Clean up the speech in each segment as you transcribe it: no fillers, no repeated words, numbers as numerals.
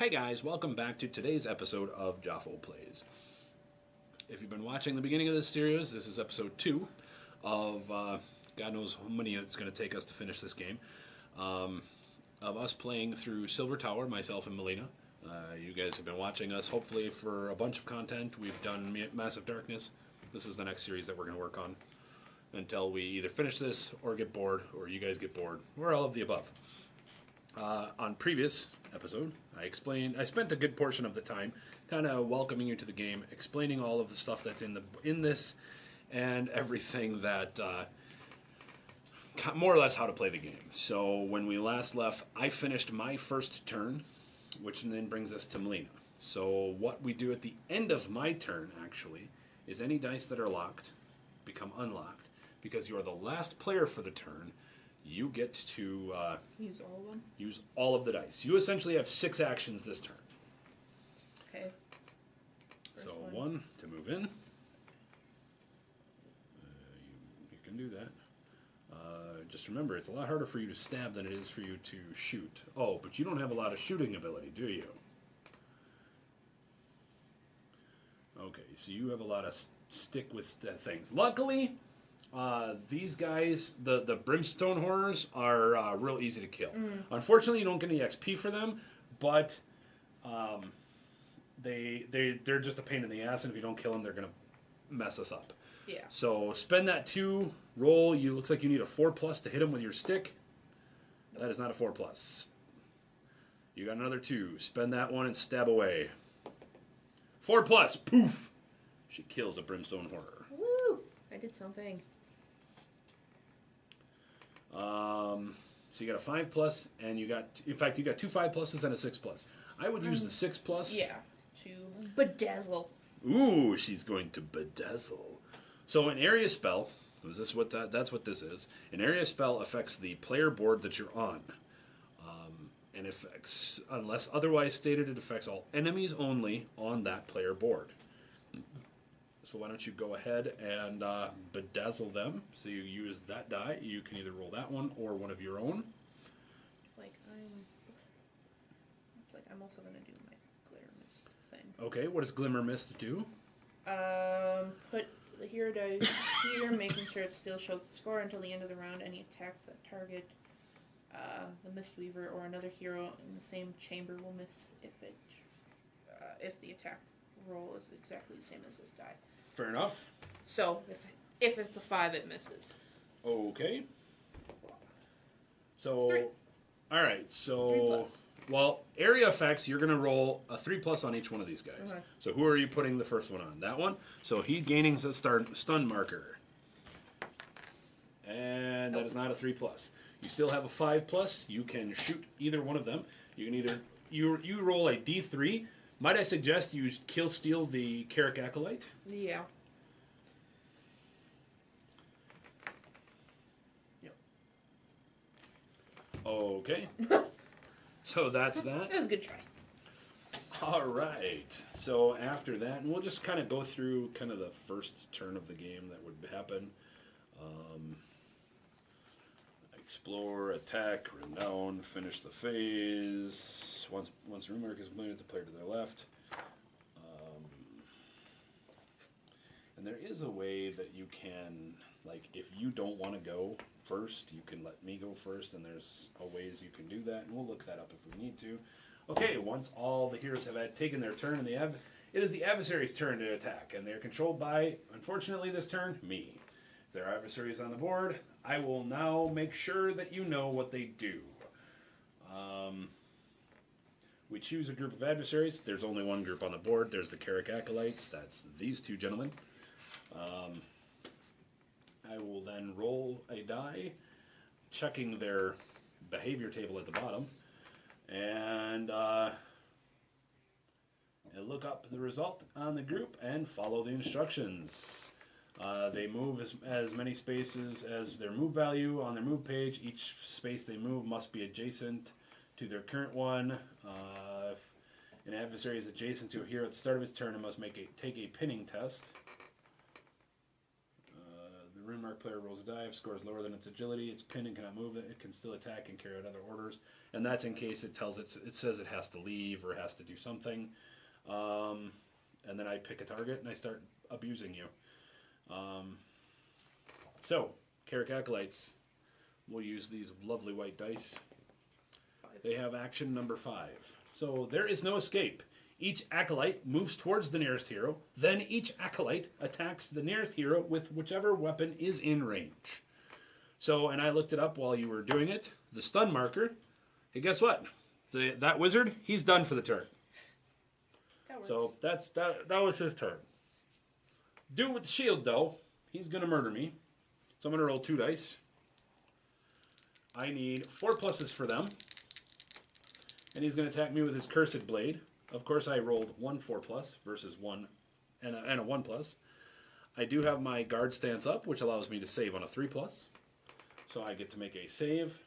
Hey guys, welcome back to today's episode of Jafo Plays. If you've been watching the beginning of this series, this is episode 2 of, God knows how many it's going to take us to finish this game, of us playing through Silver Tower, myself and Melina. You guys have been watching us, hopefully, for a bunch of content. We've done Massive Darkness. This is the next series that we're going to work on until we either finish this or get bored, or you guys get bored, or all of the above. On previous episode, I spent a good portion of the time kind of welcoming you to the game, explaining all of the stuff that's in this, and everything that more or less how to play the game. So when we last left, I finished my first turn, which then brings us to Melina. So what we do at the end of my turn, actually, is any dice that are locked become unlocked. Because you are the last player for the turn, you get to use all of them? Use all of the dice. You essentially have 6 actions this turn. Okay. So one to move in. You can do that. Just remember, it's a lot harder for you to stab than it is for you to shoot. Oh, but you don't have a lot of shooting ability, do you? Okay, so you have a lot of stick with things. Luckily, these guys, the brimstone horrors, are real easy to kill. Unfortunately, you don't get any XP for them, but they're just a pain in the ass, and if you don't kill them, they're going to mess us up. Yeah. So spend that 2, roll. Looks like you need a 4+ to hit them with your stick. That is not a 4+. You got another 2. Spend that 1 and stab away. 4+. Poof! She kills a brimstone horror. Woo! I did something. So you got a 5+, and you got 2 5+ and a 6+. I would use the 6+. Yeah, to bedazzle. Ooh, she's going to bedazzle. So an area spell, that's what this is. An area spell affects the player board that you're on. And affects, unless otherwise stated, it affects all enemies only on that player board. So why don't you go ahead and bedazzle them. So you use that die. You can either roll that one or one of your own. It's like I'm also going to do my glitter mist thing. Okay, what does Glimmer Mist do? Put the hero dice here, making sure it still shows the score until the end of the round. Any attacks that target the Mistweaver or another hero in the same chamber will miss if the attack roll is exactly the same as this die. Fair enough. So if it's a 5, it misses. Okay. So, 3. All right. So, well, area effects, you're going to roll a 3+ on each one of these guys. Okay. So who are you putting the first one on? That one. So he's gaining a stun marker, and that is not a 3+. You still have a 5+. You can shoot either one of them. You can either you roll a D3. Might I suggest you steal the Carrick Acolyte? Yeah. Yep. Okay. So that's that. It was a good try. All right. So after that, and we'll just kind of go through kind of the first turn of the game that would happen. Explore, attack, renown, finish the phase. Once room mark is completed, the player to their left. And there is a way that you can, like, if you don't want to go first, you can let me go first, and there's ways you can do that, and we'll look that up if we need to. Okay, once all the heroes have taken their turn, and it is the adversary's turn to attack, and they're controlled by, unfortunately this turn, me. If there are adversaries on the board, I will now make sure that you know what they do. We choose a group of adversaries. There's only one group on the board. There's the Carrick Acolytes. That's these 2 gentlemen. I will then roll a die, checking their behavior table at the bottom, and look up the result on the group and follow the instructions. They move as many spaces as their move value on their move page. Each space they move must be adjacent to their current one. If an adversary is adjacent to a hero at the start of its turn, it must take a pinning test. The The rune mark player rolls a die. If scores lower than its agility, it's pinned and cannot move it. It can still attack and carry out other orders. And that's in case it says it has to leave or has to do something. And then I pick a target and I start abusing you. So, Carrick Acolytes. We'll use these lovely white dice. 5. They have action number 5. So there is no escape. Each acolyte moves towards the nearest hero. Then each acolyte attacks the nearest hero with whichever weapon is in range. So, and I looked it up while you were doing it. The stun marker. Hey, guess what? That wizard, he's done for the turn. That works. So that was his turn. Dude with the shield, though, he's going to murder me. So I'm going to roll 2 dice. I need 4 pluses for them. And he's going to attack me with his Cursed Blade. Of course, I rolled 1 4 plus versus 1 and a 1 plus. I do have my guard stance up, which allows me to save on a 3 plus. So I get to make a save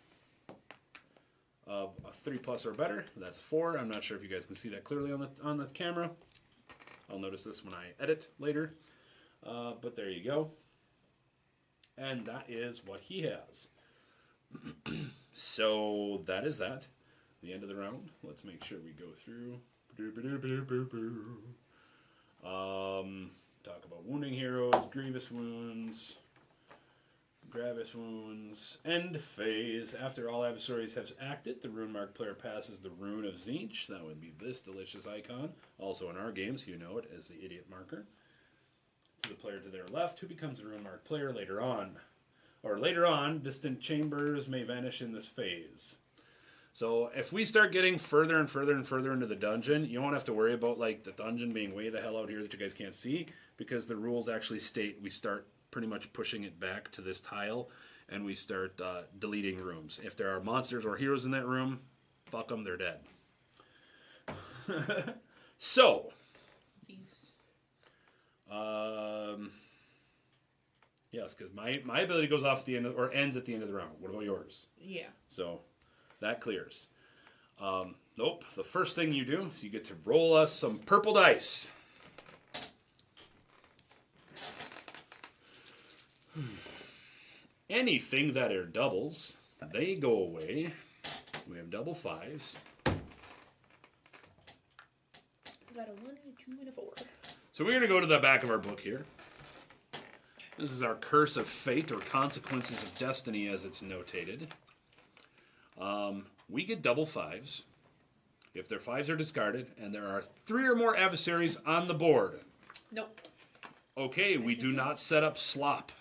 of a 3 plus or better. That's a 4. I'm not sure if you guys can see that clearly on the camera. I'll notice this when I edit later. But there you go. And that is what he has. So that is that. The end of the round. Let's make sure we go through. Talk about wounding heroes, grievous wounds, gravis wounds, end phase. After all adversaries have acted, the rune mark player passes the rune of Tzeentch. That would be this delicious icon. Also in our games, you know it as the idiot marker. To the player to their left, who becomes the rune mark player later on. Or later on, distant chambers may vanish in this phase. So if we start getting further and further and further into the dungeon, you won't have to worry about like the dungeon being way the hell out here that you guys can't see, because the rules actually state we start pretty much pushing it back to this tile, and we start deleting rooms. If there are monsters or heroes in that room, fuck them, they're dead. So, yes, because my ability goes off at the end or ends at the end of the round. What about yours? Yeah. So that clears. Nope. The first thing you do is you get to roll us some purple dice. Anything that are doubles, they go away. We have double 5s. I got a 1, a 2, and a 4. So we're going to go to the back of our book here. This is our Curse of Fate, or Consequences of Destiny, as it's notated. We get double 5s. If their 5s are discarded, and there are 3 or more adversaries on the board. Nope. Okay, we do not set up slop.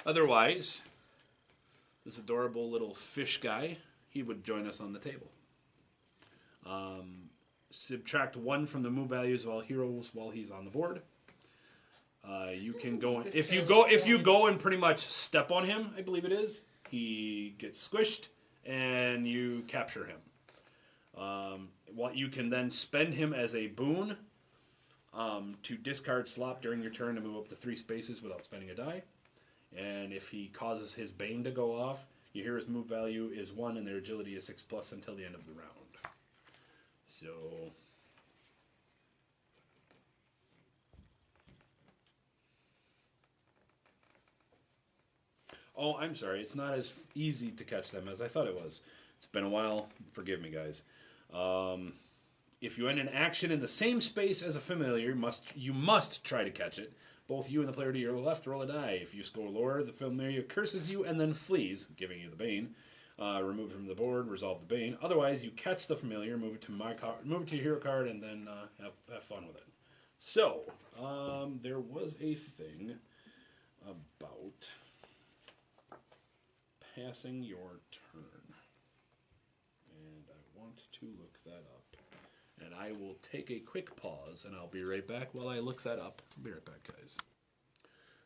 Otherwise, this adorable little fish guy, he would join us on the table. Subtract 1 from the move values of all heroes while he's on the board. You can go if you go and pretty much step on him, I believe it is, he gets squished and you capture him. What you can then spend him as a boon to discard slop during your turn to move up to 3 spaces without spending a die. And if he causes his bane to go off, your hero's move value is 1 and their agility is 6 plus until the end of the round. So oh, I'm sorry. It's not as easy to catch them as I thought it was. It's been a while. Forgive me, guys. If you end an action in the same space as a familiar, you must try to catch it. Both you and the player to your left roll a die. If you score lower, the familiar curses you and then flees, giving you the bane. Remove it from the board, resolve the bane. Otherwise, you catch the familiar, move it to your hero card, and then have fun with it. So, there was a thing about passing your turn, and I want to look that up. And I will take a quick pause, and I'll be right back while I look that up. I'll be right back, guys.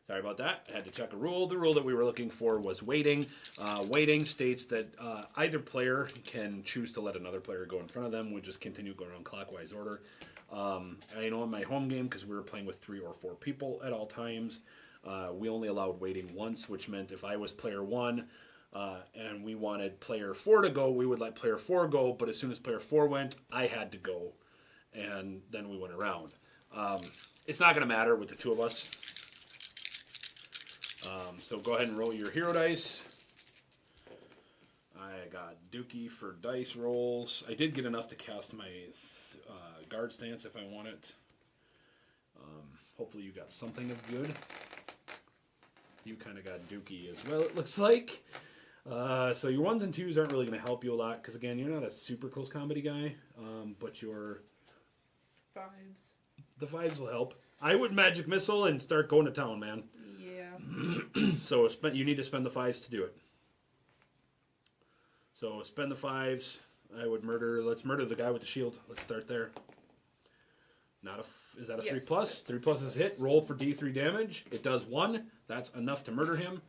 Sorry about that. I had to check a rule. The rule that we were looking for was waiting. Waiting states that either player can choose to let another player go in front of them. We just continue going around clockwise order. I know in my home game, because we were playing with 3 or 4 people at all times, we only allowed waiting once, which meant if I was player 1 and we wanted player 4 to go, we would let player 4 go, but as soon as player 4 went, I had to go, and then we went around. It's not going to matter with the 2 of us. So go ahead and roll your hero dice. I got Dookie for dice rolls. I did get enough to cast my guard stance if I want it. Hopefully you got something of good. You kind of got Dookie as well, it looks like. So your 1s and 2s aren't really going to help you a lot, because again, you're not a super close comedy guy, but your 5s. The 5s will help. I would magic missile and start going to town, man. Yeah. So you need to spend the 5s to do it. So spend the 5s. I would murder. Let's murder the guy with the shield. Let's start there. Is that a 3 plus? 3 plus is hit. Roll for D3 damage. It does 1. That's enough to murder him.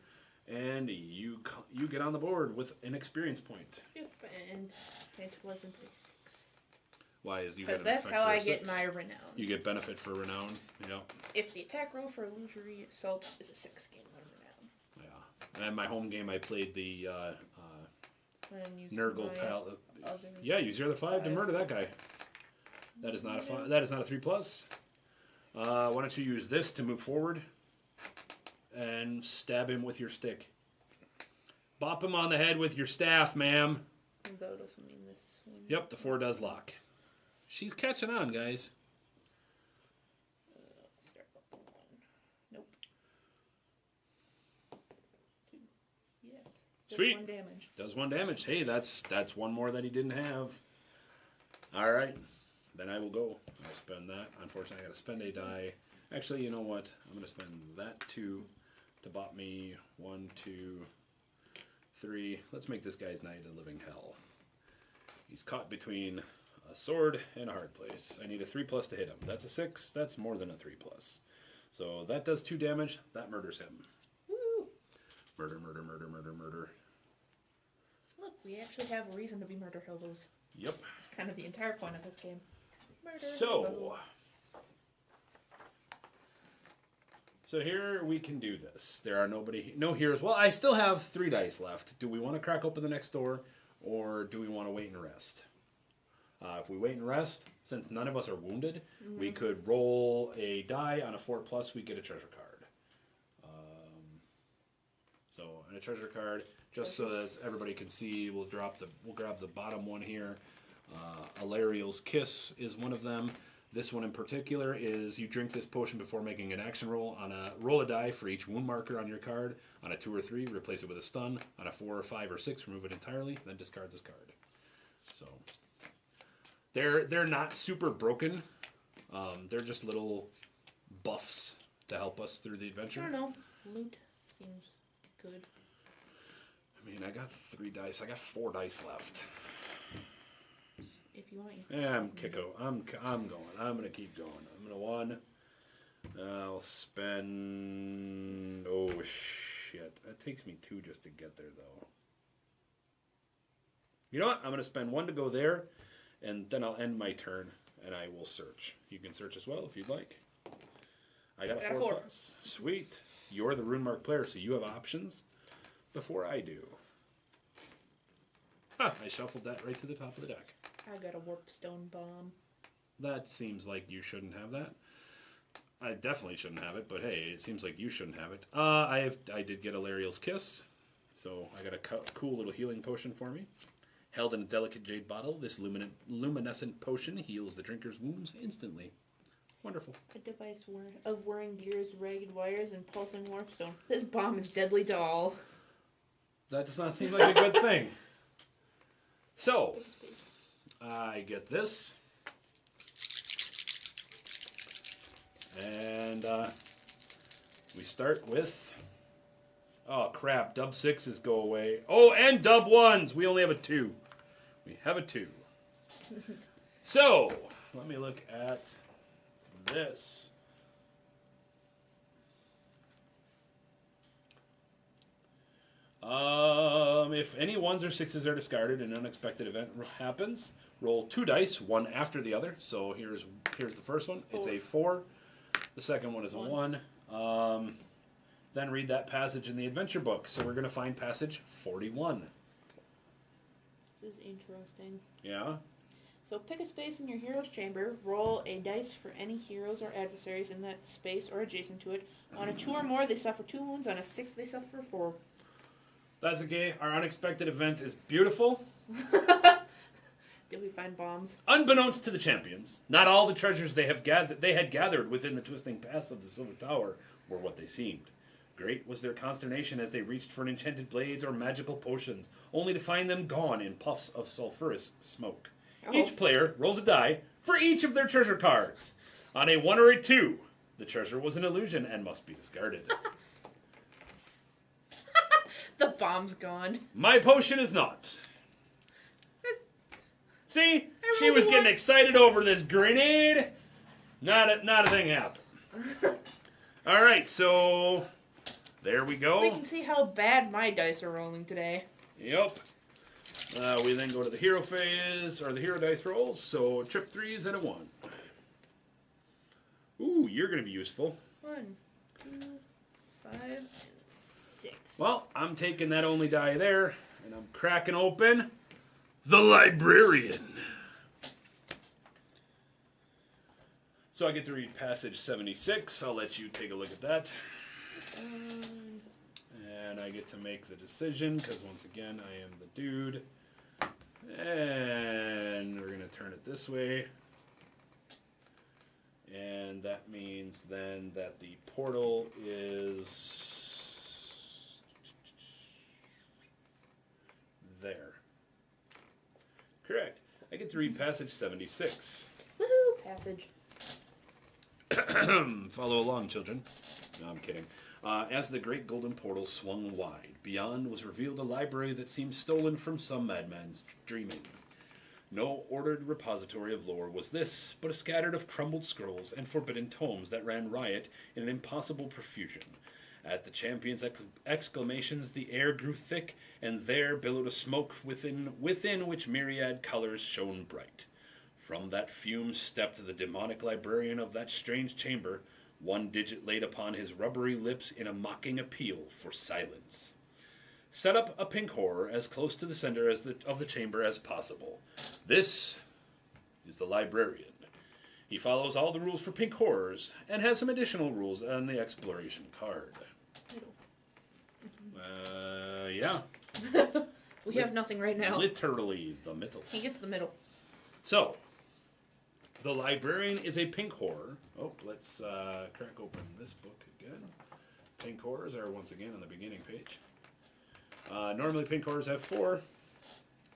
And you get on the board with an experience point. Yep, and it wasn't a 6. Why is you? Because that's how I get my renown. You get benefit for renown. Yeah. If the attack roll for illusory assault is a 6, gain 1 renown. Yeah. And my home game, I played the Nurgle Pal. Yeah, use your other 5 to murder that guy. That is not a 5. That is not a 3 plus. Why don't you use this to move forward and stab him with your stick? Bop him on the head with your staff, ma'am. That doesn't mean this one. Yep, the 4 does lock. She's catching on, guys. Start with the 1. Nope. 2. Yes. Does Sweet. 1 damage. Does 1 damage. Hey, that's 1 more that he didn't have. All right. Then I will go. I'll spend that. Unfortunately, I got to spend a die. Actually, you know what? I'm going to spend that 2 to bop me 1, 2, 3. Let's make this guy's night a living hell. He's caught between a sword and a hard place. I need a 3 plus to hit him. That's a 6. That's more than a 3 plus. So that does 2 damage. That murders him. Woo! Murder, murder, murder, murder, murder. Look, we actually have a reason to be murder hobos. Yep. It's kind of the entire point of this game. Murder So here we can do this. There are no heroes. Well, I still have 3 dice left. Do we want to crack open the next door, or do we want to wait and rest? If we wait and rest, since none of us are wounded, we could roll a die on a 4 plus. We get a treasure card. So, and a treasure card, just so as everybody can see, we'll grab the bottom one here. Alariel's Kiss is one of them. This one in particular is you drink this potion before making an action roll. Roll a die for each wound marker on your card. On a 2 or 3, replace it with a stun. On a 4 or 5 or 6, remove it entirely. Then discard this card. So they're not super broken. They're just little buffs to help us through the adventure. I don't know. Loot seems good. I mean, I got 3 dice. I got 4 dice left. If you want. Yeah, I'm going. I'm gonna keep going. I'm gonna 1. I'll spend. Oh shit! That takes me 2 just to get there, though. You know what? I'm gonna spend 1 to go there, and then I'll end my turn, and I will search. You can search as well if you'd like. I got a 4 plus. Sweet. You're the rune mark player, so you have options before I do. Ha! I shuffled that right to the top of the deck. I got a warpstone bomb. That seems like you shouldn't have that. I definitely shouldn't have it, but hey, it seems like you shouldn't have it. I did get Alariel's Kiss, so I got a cool little healing potion for me. Held in a delicate jade bottle, this luminescent potion heals the drinker's wounds instantly. Wonderful. A device of whirring gears, ragged wires, and pulsing warpstone. This bomb is deadly to all. That does not seem like a good thing. So, I get this. And we start with... Oh, crap. Dub 6s go away. Oh, and dub 1s. We only have a 2. We have a 2. So, let me look at this. If any 1s or 6s are discarded and an unexpected event happens, roll 2 dice, one after the other. So here's the first one. 4. It's a 4. The second one is a 1. Then read that passage in the adventure book. So we're going to find passage 41. This is interesting. Yeah? So pick a space in your hero's chamber, roll a dice for any heroes or adversaries in that space or adjacent to it. On a 2 or more, they suffer 2 wounds. On a 6, they suffer 4. That's okay. Our unexpected event is beautiful. Did we find bombs? Unbeknownst to the champions, not all the treasures they had gathered within the twisting paths of the Silver Tower were what they seemed. Great was their consternation as they reached for enchanted blades or magical potions, only to find them gone in puffs of sulphurous smoke. Oh. Each player rolls a die for each of their treasure cards. On a 1 or a 2, the treasure was an illusion and must be discarded. The bomb's gone. My potion is not. See? She was getting excited over this grenade. Not a thing happened. Alright, so there we go. We can see how bad my dice are rolling today. Yep. We then go to the hero phase, or the hero dice rolls. So trip 3s and a 1. Ooh, you're going to be useful. 1, 2, 5, and 6. Well, I'm taking that only die there, and I'm cracking open the librarian. So I get to read passage 76. I'll let you take a look at that. And I get to make the decision, because once again, I am the dude. And we're going to turn it this way. And that means then that the portal is there. Correct. I get to read passage 76. Woohoo! Passage. Follow along, children. No, I'm kidding. As the great golden portal swung wide, beyond was revealed a library that seemed stolen from some madman's dreaming. No ordered repository of lore was this, but a scattering of crumbled scrolls and forbidden tomes that ran riot in an impossible profusion. At the champion's exclamations, the air grew thick, and there billowed a smoke within which myriad colors shone bright. From that fume stepped the demonic librarian of that strange chamber, one digit laid upon his rubbery lips in a mocking appeal for silence. Set up a pink horror as close to the center of the chamber as possible. This is the librarian. He follows all the rules for pink horrors and has some additional rules on the exploration card. Yeah. We have nothing right now. Literally the middle. He gets the middle. So, the librarian is a pink horror. Oh, let's crack open this book again. Pink horrors are once again on the beginning page. Normally pink horrors have 4.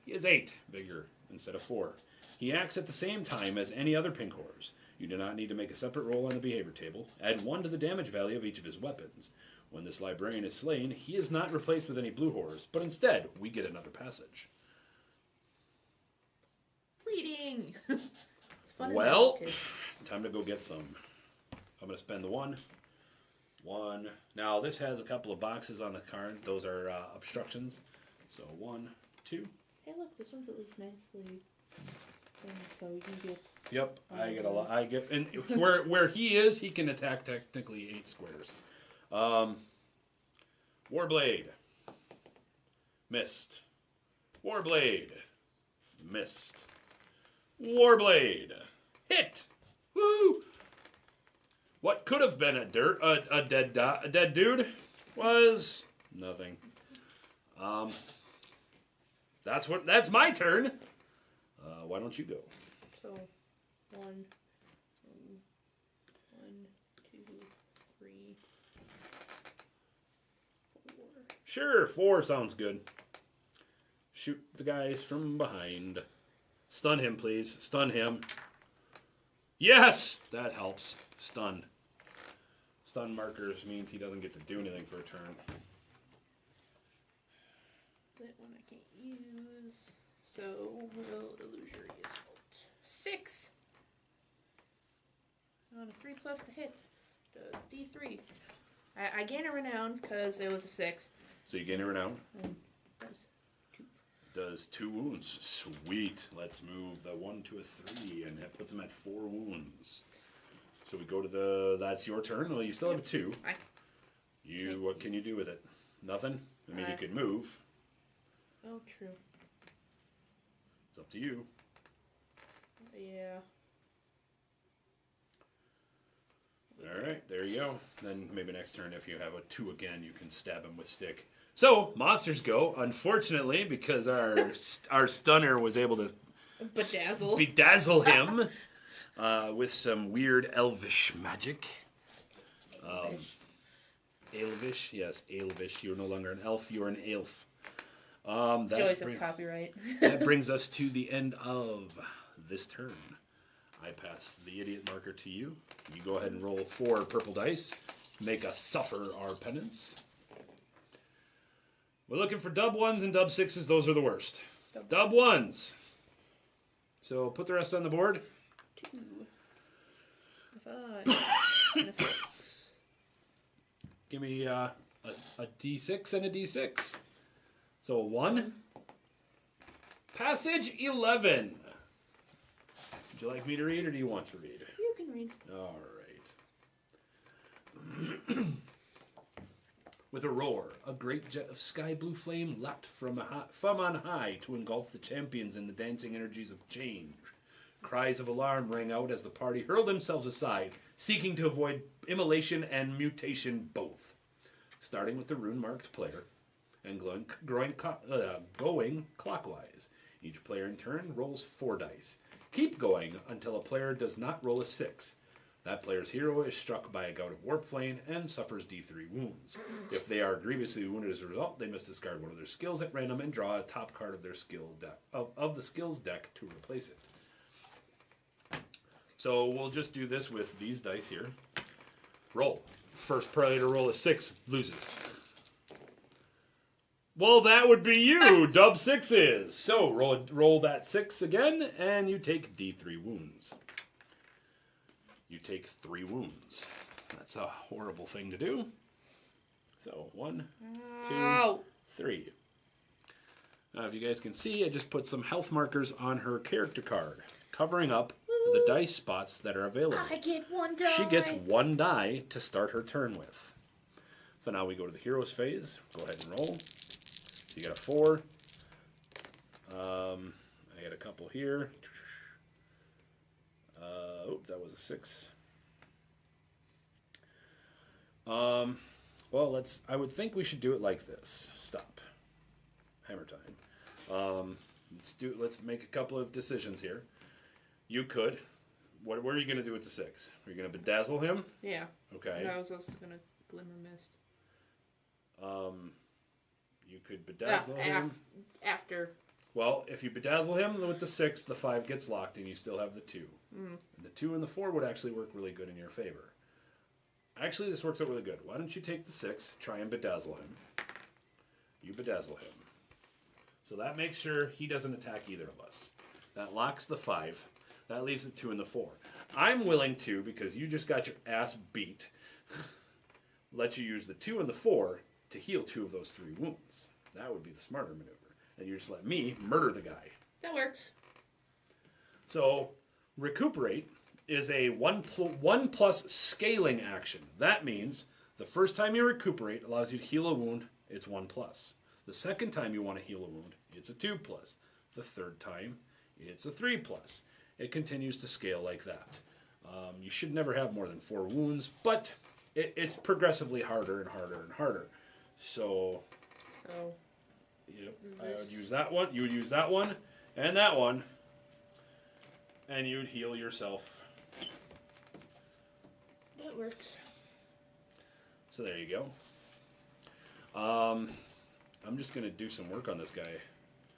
He has 8, bigger instead of 4. He acts at the same time as any other pink horrors. You do not need to make a separate roll on the behavior table. Add 1 to the damage value of each of his weapons. When this librarian is slain, he is not replaced with any blue horrors, but instead we get another passage. Reading! It's fun. Well, time to go get some. I'm going to spend the 1. 1. Now, this has a couple of boxes on the card. Those are obstructions. So, 1, 2. Hey, look, this one's at least nicely done, so you can get... Yep, I get a lot. I get, and where he is, he can attack technically 8 squares. Warblade. Missed. Warblade. Missed. Warblade. Hit. Woo! What could have been a dead dude was nothing. That's my turn. Why don't you go? So, 1, 2, 3, 4. Sure, 4 sounds good. Shoot the guys from behind. Stun him, please. Stun him. Yes! That helps. Stun. Stun markers means he doesn't get to do anything for a turn. That one I can't use. So, will illusory assault. 6! On a 3 plus to hit. Does D3. I gain a renown because it was a 6. So you gain a renown. Does 2. Does 2 wounds. Sweet. Let's move the 1 to a 3, and that puts him at 4 wounds. So we go to the... That's your turn. Well, you still have a 2. What can you do with it? Nothing? I mean, you could move. Oh, true. It's up to you. Yeah. Alright, there you go. Then maybe next turn, if you have a 2 again, you can stab him with stick. So, monsters go. Unfortunately, because our stunner was able to bedazzle him with some weird elvish magic. Elvish, yes, elvish. You're no longer an elf, you're an elf. Joys of copyright. That brings us to the end of this turn. I pass the idiot marker to you. You go ahead and roll 4 purple dice. Make us suffer our penance. We're looking for dub 1s and dub 6s. Those are the worst. Dub 1s. So put the rest on the board. 2. 5. And a 6. Give me a D6 and a D6. So a 1. Passage 11. Would you like me to read or do you want to read? You can read. All right. With a roar, a great jet of sky blue flame leapt from on high to engulf the champions in the dancing energies of change. Cries of alarm rang out as the party hurled themselves aside, seeking to avoid immolation and mutation both. Starting with the rune-marked player and going clockwise. Each player in turn rolls 4 dice. Keep going until a player does not roll a 6. That player's hero is struck by a gout of warp flame and suffers D3 wounds. If they are grievously wounded as a result, they must discard one of their skills at random and draw a top card of their skill deck of the skills deck to replace it. So we'll just do this with these dice here. Roll. First player to roll a 6 loses. Well, that would be you, dub 6s. So roll that 6 again, and you take D3 wounds. You take 3 wounds. That's a horrible thing to do. So 1, 2, 3. Now, if you guys can see, I just put some health markers on her character card, covering up the dice spots that are available. I get 1 die. She gets 1 die to start her turn with. So now we go to the heroes phase. Go ahead and roll. So you got a 4. I got a couple here. That was a 6. Well, I would think we should do it like this. Stop. Hammer time. Let's make a couple of decisions here. You could. What are you going to do with the 6? Are you going to bedazzle him? Yeah. Okay. And I was also going to glimmer mist. You could bedazzle him. After. Well, if you bedazzle him with the 6, the 5 gets locked and you still have the 2. And the 2 and the 4 would actually work really good in your favor. Actually, this works out really good. Why don't you take the 6, try and bedazzle him. You bedazzle him. So that makes sure he doesn't attack either of us. That locks the 5. That leaves the 2 and the 4. I'm willing to, because you just got your ass beat, let you use the 2 and the 4 to heal 2 of those 3 wounds. That would be the smarter maneuver. And you just let me murder the guy. That works. So, recuperate is a 1 plus scaling action. That means the first time you recuperate allows you to heal a wound, it's 1 plus. The second time you want to heal a wound, it's a 2 plus. The third time, it's a 3 plus. It continues to scale like that. You should never have more than 4 wounds, but it's progressively harder and harder and harder. So, yep, I would use that one. You would use that one and that one, and you would heal yourself. That works. So there you go. I'm just going to do some work on this guy.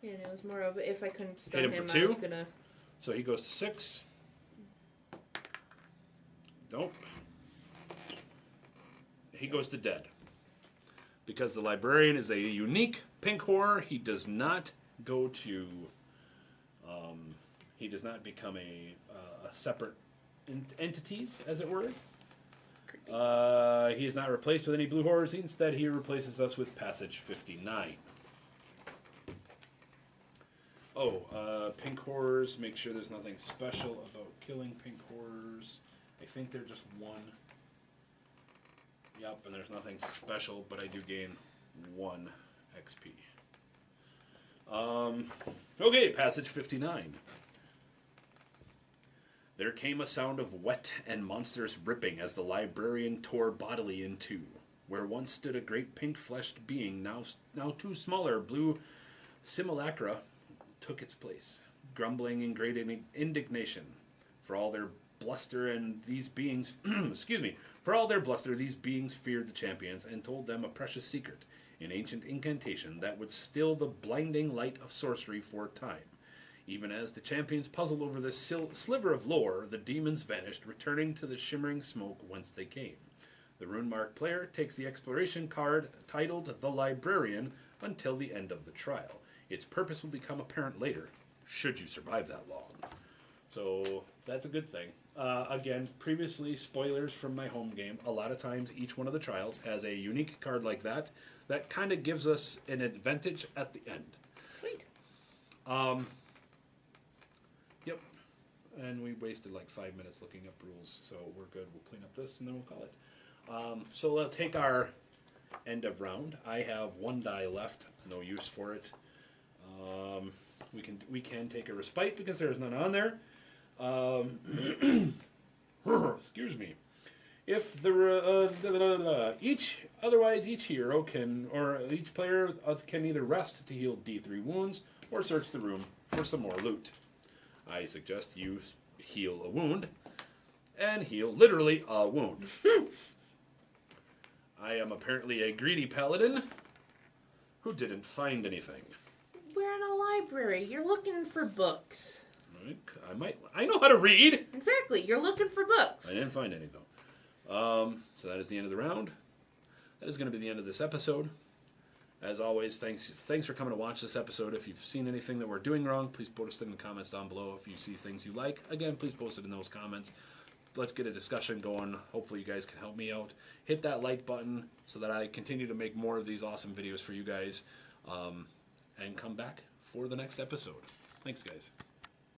Yeah, it was more of if I couldn't stun hit him for I 2. was gonna. So he goes to 6. Nope. He goes to dead. Because the librarian is a unique pink horror, he does not go to. He does not become a separate entities, as it were. He is not replaced with any blue horrors. Instead, he replaces us with Passage 59. Pink horrors. Make sure there's nothing special about killing pink horrors. I think they're just 1. Yep, and there's nothing special, but I do gain 1 XP. Okay, Passage 59. There came a sound of wet and monstrous ripping as the librarian tore bodily in two. Where once stood a great pink-fleshed being, now two smaller blue simulacra took its place, grumbling in great indignation. For all their bluster and these beings, for all their bluster, these beings feared the champions and told them a precious secret, an ancient incantation that would still the blinding light of sorcery for a time. Even as the champions puzzled over this sliver of lore, the demons vanished, returning to the shimmering smoke whence they came. The rune-marked player takes the exploration card titled The Librarian until the end of the trial. Its purpose will become apparent later, should you survive that long. So that's a good thing. Again, previously, spoilers from my home game. A lot of times, each one of the trials has a unique card like that kind of gives us an advantage at the end. Sweet. Yep. And we wasted like 5 minutes looking up rules, so we're good. We'll clean up this and then we'll call it. So we'll take our end of round. I have 1 die left. No use for it. We can take a respite because there's none on there. Excuse me. If each hero can, or each player can either rest to heal D3 wounds or search the room for some more loot. I suggest you heal a wound and heal literally a wound. I am apparently a greedy paladin who didn't find anything. We're in a library. You're looking for books. I know how to read. Exactly. You're looking for books. I didn't find any, though. So that is the end of the round. That is going to be the end of this episode. As always, thanks for coming to watch this episode. If you've seen anything that we're doing wrong, please post it in the comments down below. If you see things you like, again, please post it in those comments. Let's get a discussion going. Hopefully you guys can help me out. Hit that like button so that I continue to make more of these awesome videos for you guys. And come back for the next episode. Thanks, guys.